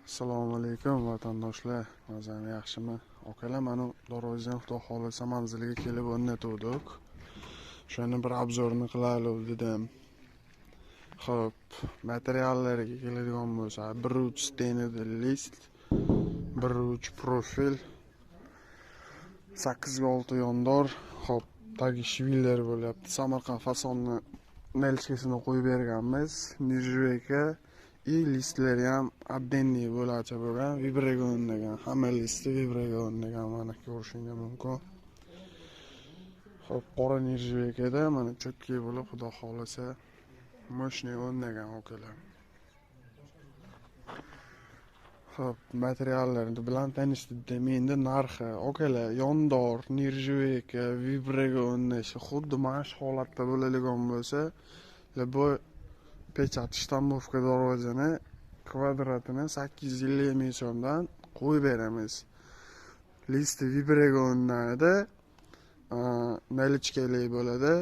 Assalomu alaykum vatandoshlar. Mazam yaxshimi? Akalar, mana Dorozdan Xudo xolasa manziliga kelib o'rnatuvdik. Shuni bir obzorni qilaylik dedim. Xo'p, materiallariga keladigan bo'lsa, bir uch stenida list, bir uch profil, 8 ga 6 yondor, xo'p, tagi shvillar bo'lyapti. Samarqand fasonni nelchkasini qo'yib berganmiz. Nirjveka и listlari ham отдельный bo'lacha bo'lgan, Vibregon degan, hamma listi Vibregon degan, mana ko'rishingiz mumkin. Xo'p, qora nirjvekada mana cho'tki bo'lib, xudo xolasa moshniy o'rnagan okalar. Xo'p, materiallar bilan tanishtirdim. Endi narxi, okalar, yondor, nirjveka, Vibregon xuddi mana shu holatda bo'ladigan bo'lsa, bu pechat shtamovka darvozani kvadratini 850 so'mdan qo'yib beramiz. Listi Vibregonda nalichkali bo'ladi.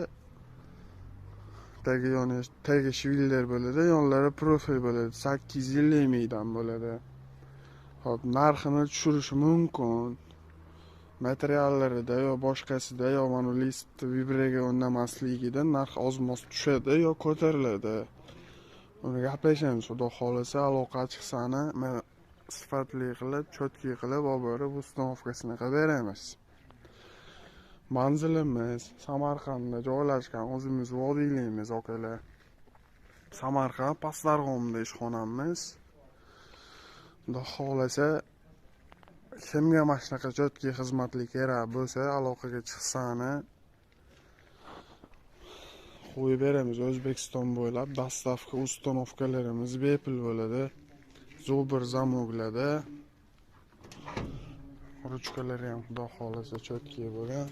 Tagi shvillar bo'ladi, yonlari profil bo'ladi. 850 dan bo'ladi. Hop, narxini tushirish mumkin. Materiallarida yo boshqasida yo mana list Vibregonda emasligidan narx ozmoz tushadi yo ko'tariladi. Uni gaplashamiz. Xudo xolasa aloqa chiqsani men sifatli qilib, cho'tki qilib olib borib ustanovkasini qilib beramiz. Manzilimiz Samarqandda joylashgan, o'zimiz vodiyligimiz okalar. Samarqand Pastdarg'omda ishxonamiz. Xudo xolasa kimga mana shunaqa cho'tki xizmatli kerak bo'lsa, aloqaga chiqsani qo'yib beramiz. O'zbekiston bo'ylab dastavka ustanovkalarimiz bepul bo'ladi. Zobir zamoglarda ruchkalari ham xudo xolasa cho'tki bo'lgan.